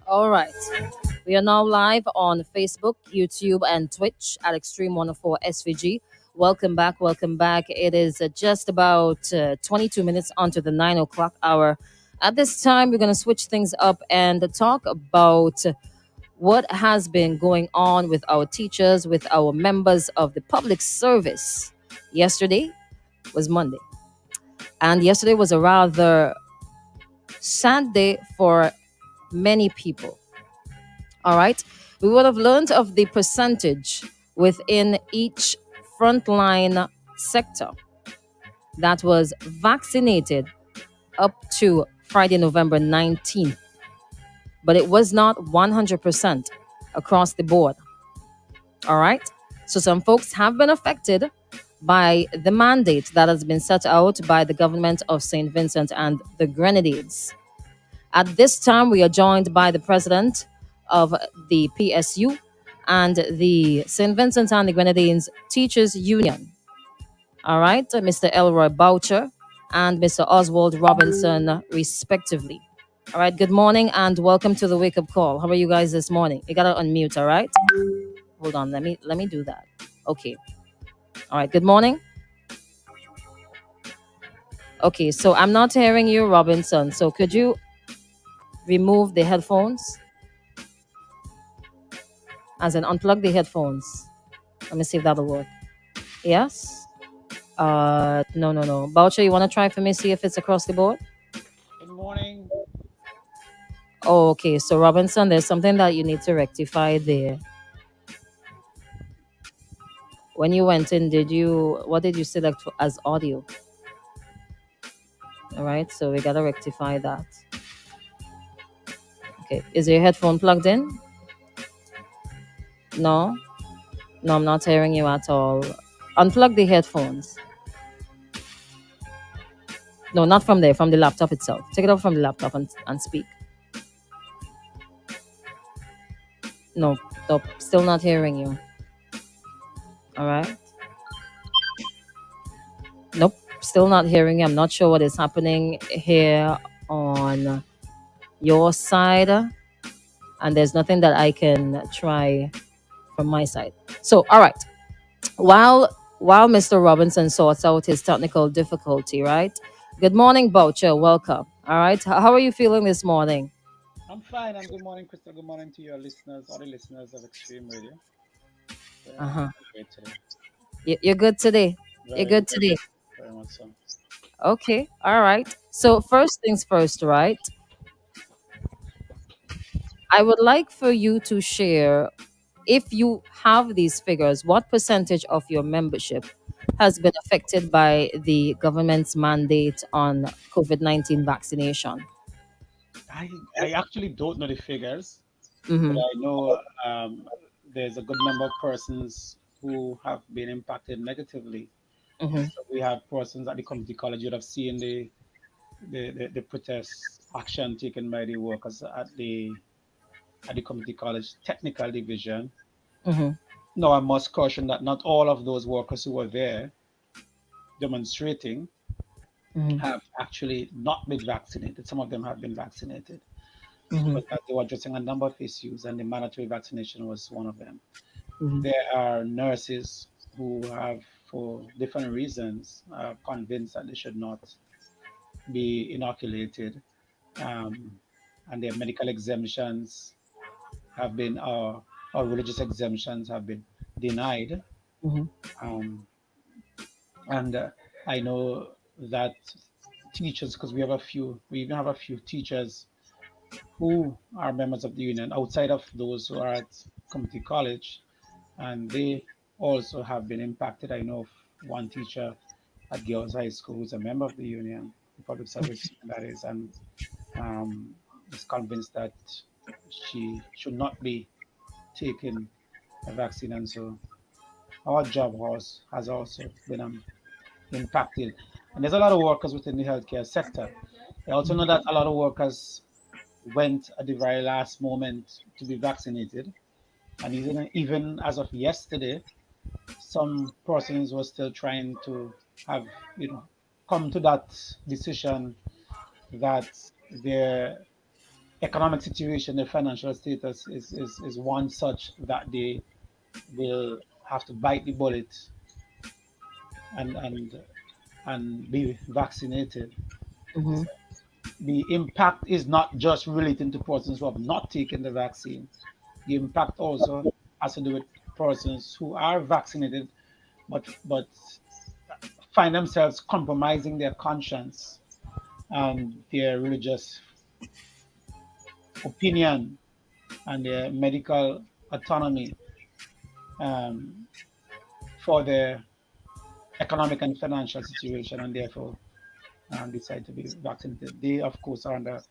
All right. We are now live on Facebook, YouTube, and Twitch at Extreme 104 SVG. Welcome back. Welcome back. It is just about 22 minutes onto the 9 o'clock hour. At this time, we're going to switch things up and talk about what has been going on with our teachers, with our members of the public service. Yesterday was Monday, and yesterday was a rather sad day for many people. All right. We would have learned of the percentage within each frontline sector that was vaccinated up to Friday, November 19th, but it was not 100% across the board. All right. So some folks have been affected by the mandate that has been set out by the government of St. Vincent and the Grenadines. At this time, we are joined by the president of the PSU and the St. Vincent and the Grenadines Teachers Union. All right, Mr. Elroy Boucher and Mr. Oswald Robinson, respectively. All right, good morning and welcome to the wake up call. How are you guys this morning? You gotta unmute, all right? Hold on, let me do that. Okay. All right, good morning. Okay, so I'm not hearing you, Robinson. So could you remove the headphones? As in unplug the headphones. Let me see if that'll work. Yes? No. Boucher, you want to try for me, see if it's across the board? Good morning. Oh, okay. So Robinson, there's something that you need to rectify there. When you went in, what did you select as audio? All right, so we gotta rectify that. Okay, is your headphone plugged in? No? No, I'm not hearing you at all. Unplug the headphones. No, not from there, from the laptop itself. Take it off from the laptop and speak. No, stop. Still not hearing you. All right. Nope, still not hearing you. I'm not sure what is happening here on your side. And there's nothing that I can try from my side. So, all right. While Mr. Robinson sorts out his technical difficulty, right? Good morning, Boucher. Welcome. All right. How are you feeling this morning? I'm fine, and good morning, Crystal. Good morning to your listeners, all the listeners of Extreme Radio. Uh I'm huh. great today. You're good today. You're Very, good very, today. very much so. Okay. All right. So first things first, right? I would like for you to share, if you have these figures, what percentage of your membership has been affected by the government's mandate on COVID-19 vaccination? I actually don't know the figures, but Mm-hmm. I know there's a good number of persons who have been impacted negatively. Mm-hmm. So we have persons at the community college. You'd have seen the protest action taken by the workers at the community college technical division. Mm-hmm. Now, I must caution that not all of those workers who were there demonstrating Mm-hmm. have actually not been vaccinated. Some of them have been vaccinated, Mm-hmm. but that they were addressing a number of issues, and the mandatory vaccination was one of them. Mm-hmm. There are nurses who have, for different reasons, convinced that they should not be inoculated, um, and their medical exemptions have been, or religious exemptions have been denied. Mm-hmm. Um, and I know that teachers, because we even have a few teachers who are members of the union outside of those who are at community college, and they also have been impacted. I know of one teacher at Girls High School who's a member of the union, the public service union that is, and um, is convinced that she should not be taking a vaccine, and so our job has also been impacted. And there's a lot of workers within the healthcare sector. I also know that a lot of workers went at the very last moment to be vaccinated. And even as of yesterday, some persons were still trying to have, come to that decision that their economic situation, their financial status is one such that they will have to bite the bullet and be vaccinated. Hmm. The impact is not just relating to persons who have not taken the vaccine. The impact also has to do with persons who are vaccinated but find themselves compromising their conscience and their religious opinion and their medical autonomy um, for their economic and financial situation, and therefore decide to be vaccinated. They, of course, are under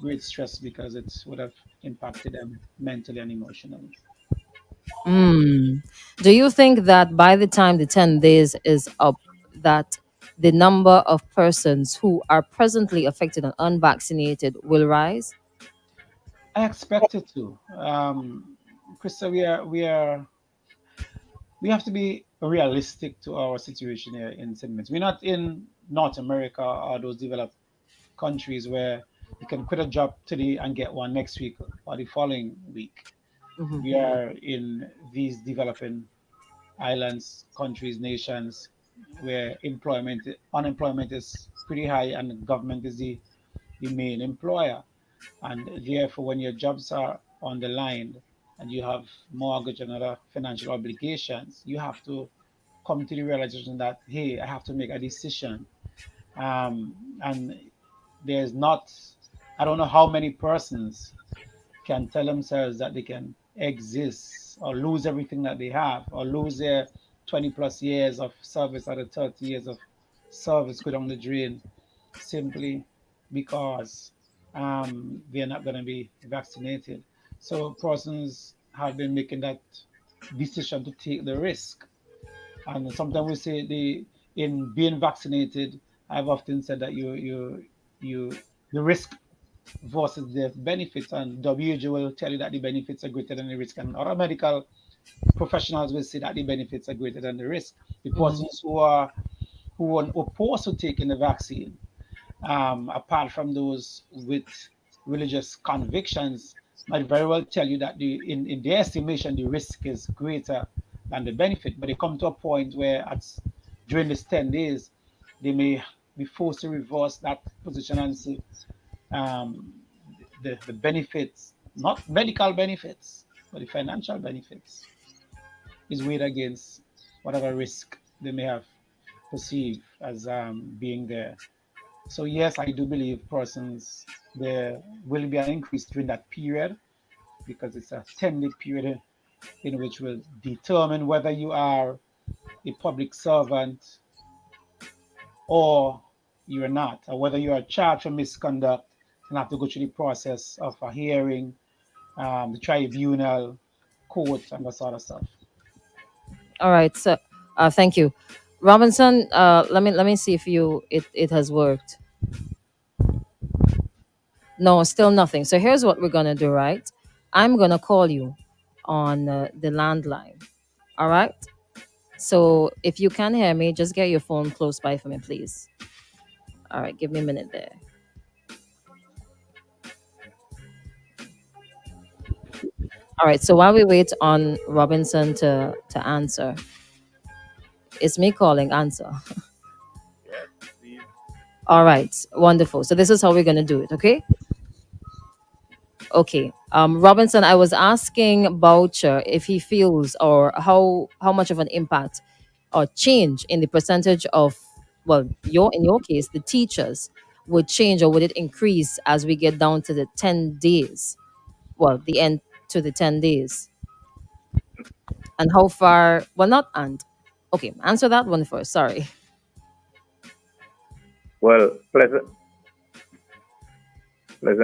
great stress because it would have impacted them mentally and emotionally. Mm. Do you think that by the time the 10 days is up, that the number of persons who are presently affected and unvaccinated will rise? I expect it to. Krista, we have to be realistic to our situation here in St. We're not in North America or those developed countries where you can quit a job today and get one next week or the following week. Hmm. We are in these developing islands, countries, nations where unemployment is pretty high and the government is the main employer. And therefore, when your jobs are on the line and you have mortgage and other financial obligations, you have to come to the realization that, hey, I have to make a decision. And there's not, I don't know how many persons can tell themselves that they can exist or lose everything that they have or lose their 20 plus years of service or the 30 years of service go down the drain simply because they're not going to be vaccinated. So persons have been making that decision to take the risk. And sometimes we say in being vaccinated, I've often said that you the risk versus the benefits, and WHO will tell you that the benefits are greater than the risk, and other medical professionals will say that the benefits are greater than the risk. The Hmm. persons who are opposed to taking the vaccine, apart from those with religious convictions, might very well tell you that in their estimation the risk is greater than the benefit. But they come to a point where during this 10 days they may be forced to reverse that position and say um, the benefits, not medical benefits, but the financial benefits, is weighed against whatever risk they may have perceived as being there. So yes, I do believe persons there will be an increase during that period because it's a 10-day period in which will determine whether you are a public servant or you're not, or whether you are charged for misconduct and have to go through the process of a hearing, the tribunal, court, and that sort of stuff. All right. So, thank you, Robinson. Let me see if it has worked. No, still nothing. So here's what we're gonna do. Right, I'm gonna call you on the landline. All right. So if you can hear me, just get your phone close by for me, please. All right. Give me a minute there. All right. So while we wait on Robinson to answer, it's me calling. Answer. All right. Wonderful. So this is how we're gonna do it. Okay. Okay. Robinson, I was asking Boucher if he feels or how much of an impact or change in the percentage of, well, in your case, the teachers would change, or would it increase as we get down to the 10 days? Well, the end to the 10 days, and how far? Well, not and. Okay, answer that one first. Sorry. Well, pleasant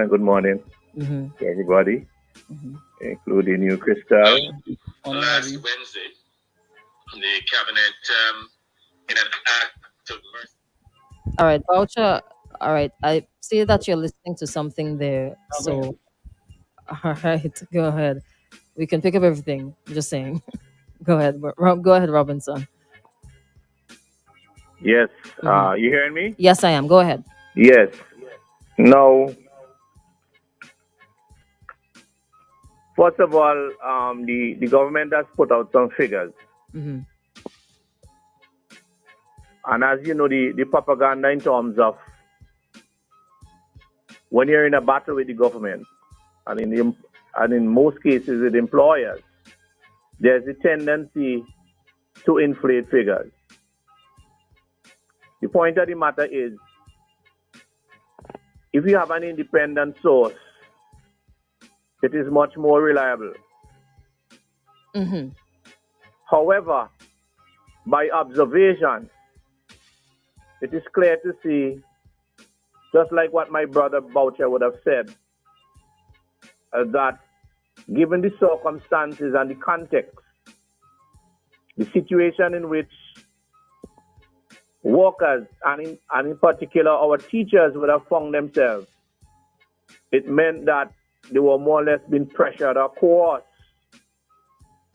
good morning Mm-hmm. to everybody, Mm-hmm. including you, Crystal. Morning, Last Ivy. Wednesday, the cabinet, in an act of mercy. All right, Boucher. All right, I see that you're listening to something there. Now go ahead. So, all right, go ahead. We can pick up everything. I'm just saying. Go ahead. Go ahead, Robinson. Yes, Hmm. you hearing me? Yes, I am. Go ahead. Yes. No. First of all, the government has put out some figures. Mm-hmm. And as you know, the propaganda in terms of when you're in a battle with the government, and in most cases with employers, there's a tendency to inflate figures. The point of the matter is, if you have an independent source, it is much more reliable. Mm-hmm. However, by observation, it is clear to see, just like what my brother Boucher would have said, that given the circumstances and the context, the situation in which workers, and in particular our teachers, would have found themselves, it meant that they were more or less being pressured or coerced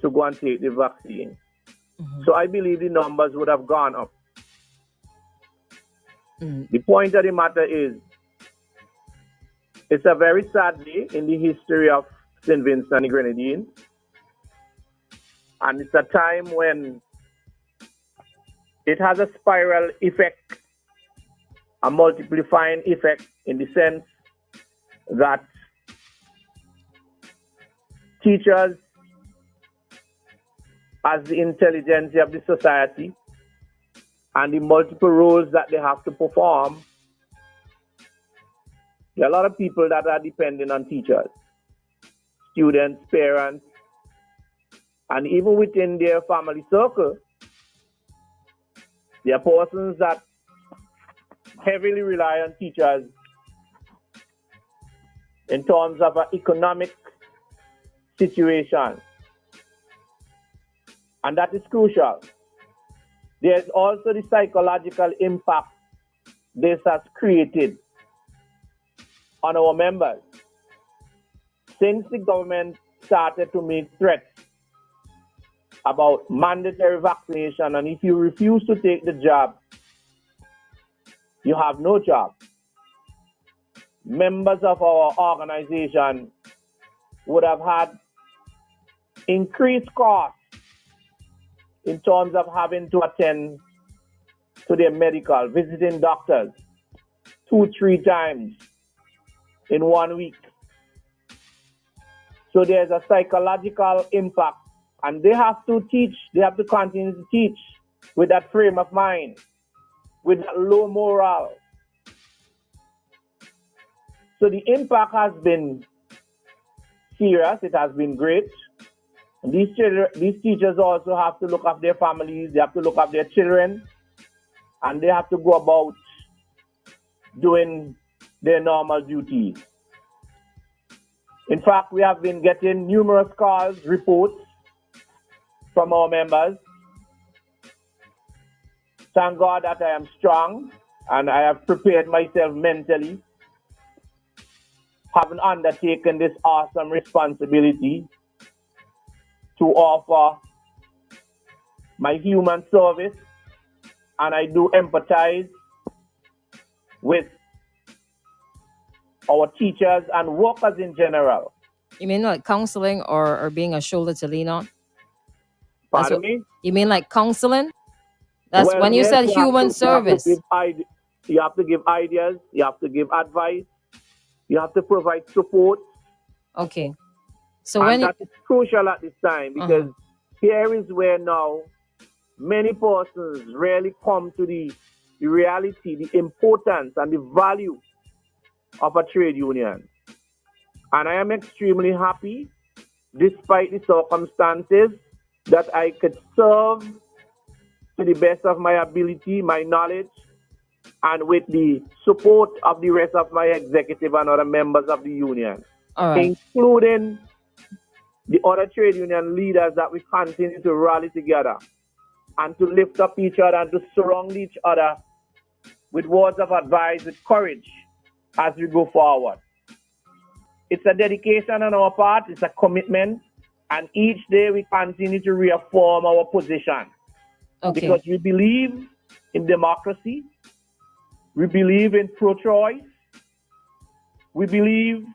to go and take the vaccine. Mm-hmm. So I believe the numbers would have gone up. Mm-hmm. The point of the matter is, it's a very sad day in the history of St. Vincent and the Grenadines. And it's a time when it has a spiral effect, a multiplying effect, in the sense that teachers, as the intelligentsia of the society, and the multiple roles that they have to perform, there are a lot of people that are dependent on teachers, students, parents, and even within their family circle, there are persons that heavily rely on teachers in terms of an economic situation. And that is crucial. There's also the psychological impact this has created on our members. Since the government started to make threats about mandatory vaccination, and if you refuse to take the jab, you have no job, members of our organization would have had increased costs in terms of having to attend to their medical, visiting doctors 2-3 times in 1 week. So there's a psychological impact, and they have to teach, they have to continue to teach with that frame of mind, with that low morale. So the impact has been serious, it has been great. And these teachers also have to look after their families, they have to look after their children, and they have to go about doing their normal duties. In fact, we have been getting numerous calls, reports from our members. Thank God that I am strong and I have prepared myself mentally, having undertaken this awesome responsibility to offer my human service, and I do empathize with our teachers and workers in general. You mean like counseling or being a shoulder to lean on? That's Pardon what me? you mean, like counseling? That's Well, when you yes, said human service. you have to give ideas, you have to give advice, you have to provide support. Okay. So And when that is crucial at this time, because here is where now many persons really come to the reality, the importance and the value of a trade union. And I am extremely happy, despite the circumstances, that I could serve to the best of my ability, my knowledge, and with the support of the rest of my executive and other members of the union, all right. including the other trade union leaders, that we continue to rally together and to lift up each other and to surround each other with words of advice, with courage as we go forward. It's a dedication on our part, it's a commitment, and each day we continue to reaffirm our position. Okay. Because we believe in democracy, we believe in pro-choice, we believe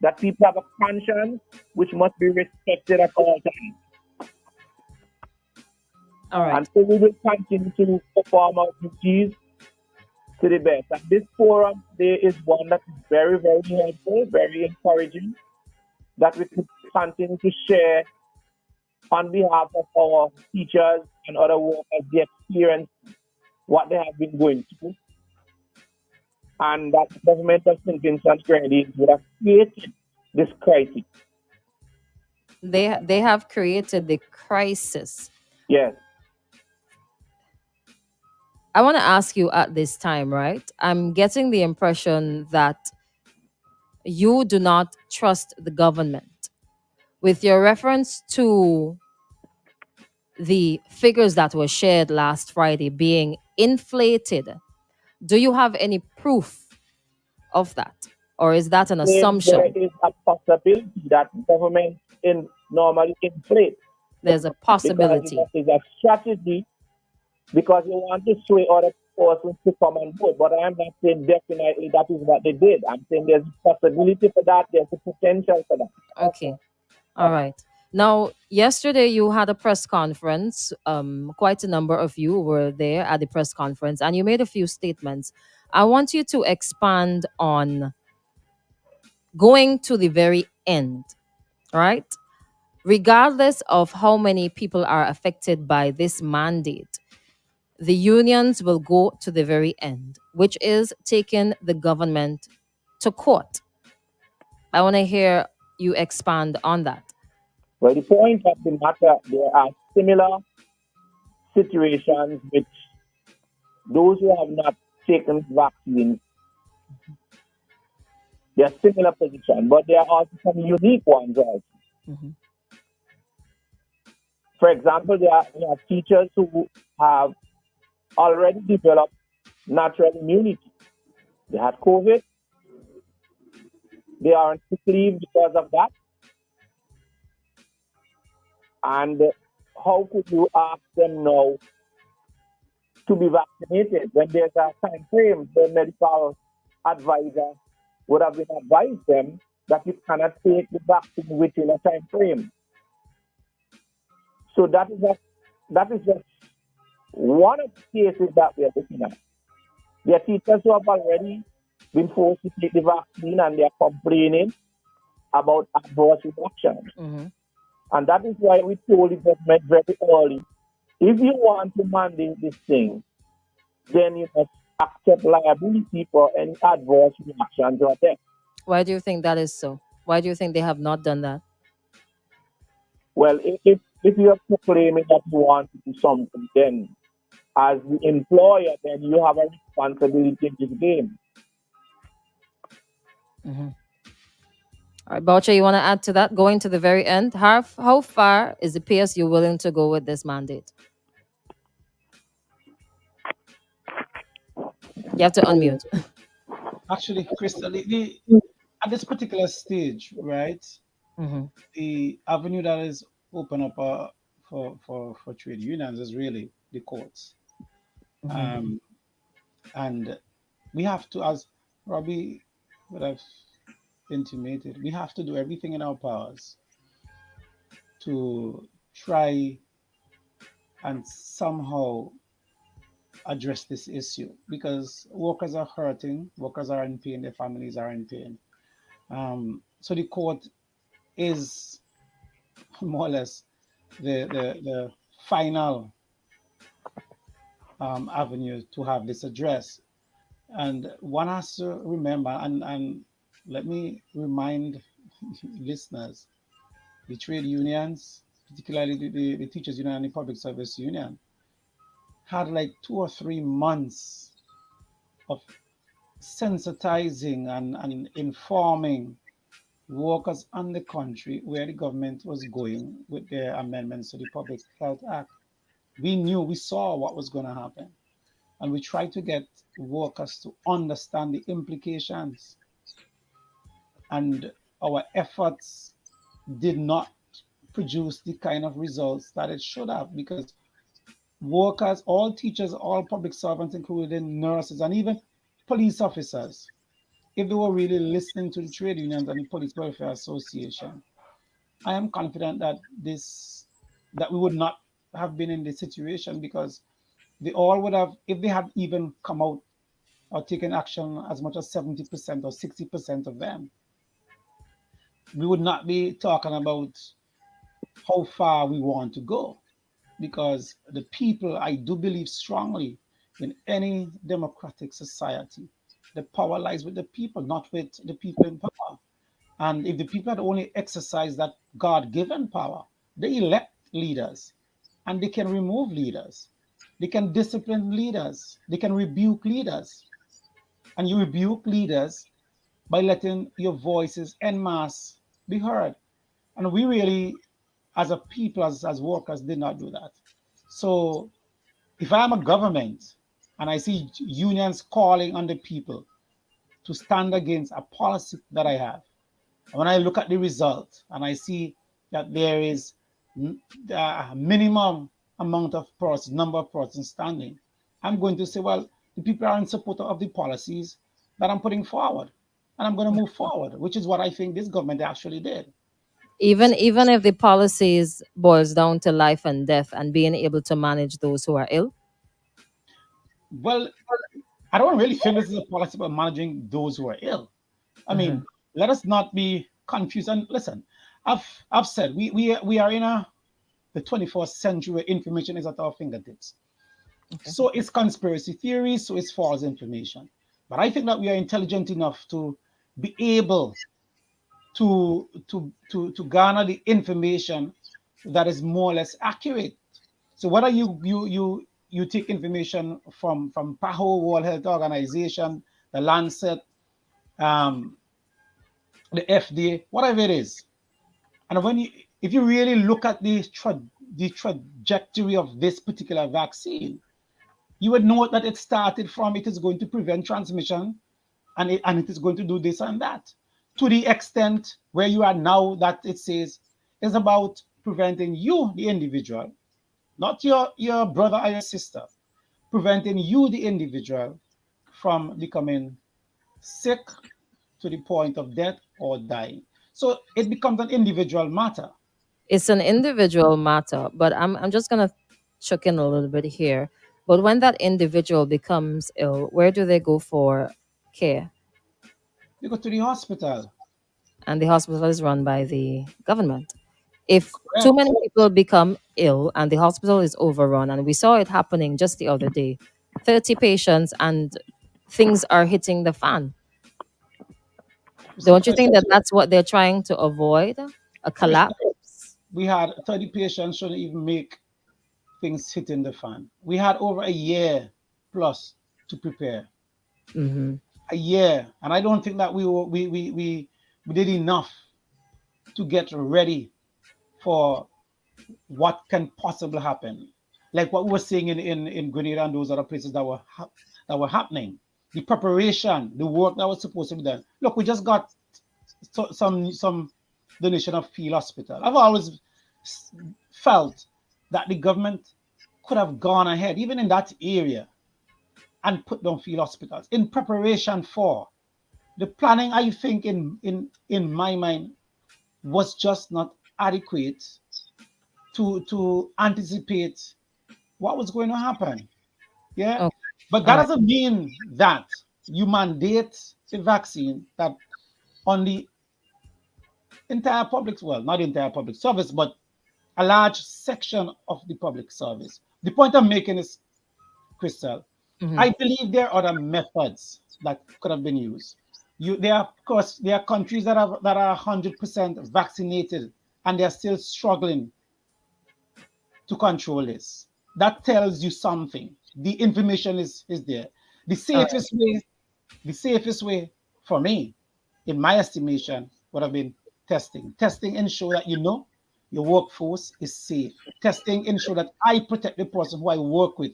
that people have a conscience which must be respected at all times. All right. And so we will continue to perform our duties to the best. And this forum today is one that is very, very helpful, very encouraging, that we could continue to share on behalf of our teachers and other workers the experience, what they have been going through, and that the government of St. Vincent Grenadines would have created this crisis. They have created the crisis. Yes. I want to ask you at this time, right? I'm getting the impression that you do not trust the government. With your reference to the figures that were shared last Friday being inflated, do you have any proof of that? Or is that an There assumption? is a possibility that government in normally inflate There's a because possibility. it is a strategy because you want to sway other persons to come on board. But I am not saying definitely that is what they did. I'm saying there's a possibility for that, there's a potential for that. Okay. All right. Now, yesterday you had a press conference. Quite a number of you were there at the press conference, and you made a few statements. I want you to expand on going to the very end, right? Regardless of how many people are affected by this mandate, the unions will go to the very end, which is taking the government to court. I want to hear you expand on that. Well, the point of the matter, there are similar situations which those who have not taken vaccines, they are similar position, but there are also some unique ones also. Mhm. For example, there are teachers who have already developed natural immunity. They had COVID, they are on sick leave because of that. And how could you ask them now to be vaccinated when there's a time frame? The medical advisor would have been advised them that you cannot take the vaccine within a time frame. So that is just one of the cases that we are looking at. There are teachers who have already been forced to take the vaccine and they are complaining about adverse reactions. Mhm. And that is why we told the government very early, if you want to mandate this thing, then you must accept liability for any adverse reactions or death. Why do you think that is so? Why do you think they have not done that? Well, if you are proclaiming that you want to do something, then as the employer, then you have a responsibility in this game. Hmm. All right, Boucher, you want to add to that? Going to the very end, how far is the PSU willing to go with this mandate? You have to unmute. Actually, Crystal, at this particular stage, right, Hmm. the avenue that is open up for trade unions is really the courts. Hmm. Um, and we have to, as Robbie would have intimated, we have to do everything in our powers to try and somehow address this issue because workers are hurting, workers are in pain, their families are in pain. So the court is more or less the final avenue to have this address. And one has to remember, and let me remind listeners, the trade unions, particularly the teachers union and the public service union, had like 2 or 3 months of sensitizing and informing workers on the country where the government was going with their amendments to the Public Health Act. We knew, we saw what was going to happen, and we tried to get workers to understand the implications. And our efforts did not produce the kind of results that it should have because workers, all teachers, all public servants, including nurses, and even police officers, if they were really listening to the trade unions and the Police Welfare Association, I am confident that we would not have been in this situation, because they all would have, if they had even come out or taken action as much as 70% or 60% of them, we would not be talking about how far we want to go. Because the people, I do believe strongly in any democratic society, the power lies with the people, not with the people in power. And if the people had only exercised that God given power, they elect leaders and they can remove leaders. They can discipline leaders. They can rebuke leaders. And you rebuke leaders by letting your voices en masse be heard. And we really, as a people, as workers, did not do that. So if I'm a government and I see unions calling on the people to stand against a policy that I have, when I look at the result and I see that there is a minimum amount of persons, number of persons standing, I'm going to say, well, the people are in support of the policies that I'm putting forward, and I'm going to move forward, which is what I think this government actually did. Even So, even if the policies boils down to life and death and being able to manage those who are ill. well, I don't really think this is a policy about managing those who are ill. I Hmm. mean, let us not be confused. And listen, I've said we are in the 21st century where information is at our fingertips. Okay. So it's conspiracy theories, so it's false information. But I think that we are intelligent enough to be able to garner the information that is more or less accurate. So whether you take information from PAHO, World Health Organization, the Lancet, um, the FDA, whatever it is, and when you, if you really look at the trajectory of this particular vaccine, you would know that it started from it is going to prevent transmission, and it is going to do this and that, to the extent where you are now, that it says is about preventing you, the individual, not your brother or your sister, preventing you, the individual, from becoming sick to the point of death or dying. So it becomes an individual matter. It's an individual matter, but I'm just gonna chuck in a little bit here. But when that individual becomes ill, where do they go for care? You go to the hospital. And the hospital is run by the government. If too Correct. many people become ill and the hospital is overrun, and we saw it happening just the other day, 30 patients and things are hitting the fan. You see, Don't you think that that's what they're trying to avoid? A Krista, collapse? we had 30 patients shouldn't even make things hit in the fan. We had over a year plus to prepare. Hmm. A year. And I don't think that we did enough to get ready for what can possibly happen. Like what we were seeing in Grenada and those other places that were happening. The preparation, the work that was supposed to be done. Look, we just got some donation of Field Hospital. I've always felt that the government could have gone ahead, even in that area, and put down Field Hospitals in preparation for the planning. I think in my mind was just not adequate to anticipate what was going to happen. Yeah, Okay. but All that right. doesn't mean that you mandate the vaccine that on the entire public, well, not the entire public service, but a large section of the public service. The point I'm making is, Crystal, Hmm. I believe there are other methods that could have been used. There are, of course, there are countries that are 100% vaccinated and they are still struggling to control this. That tells you something. The information is there. The All right. safest way, the safest way for me, in my estimation, would have been testing. Testing ensure that you know your workforce is safe. Testing ensure that I protect the person who I work with,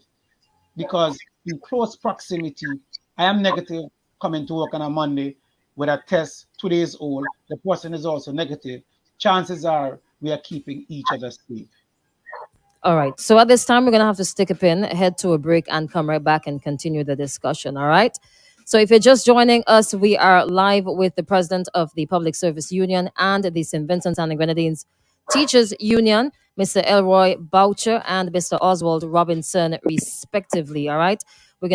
because in close proximity, I am negative coming to work on a Monday with a test 2 days old. The person is also negative. Chances are we are keeping each other safe. All right. So at this time, we're going to have to stick a pin, head to a break, and come right back and continue the discussion. All right. So if you're just joining us, we are live with the president of the Public Service Union and the St. Vincent and the Grenadines Teachers Union, Mr. Elroy Boucher and Mr. Oswald Robinson, respectively. All right.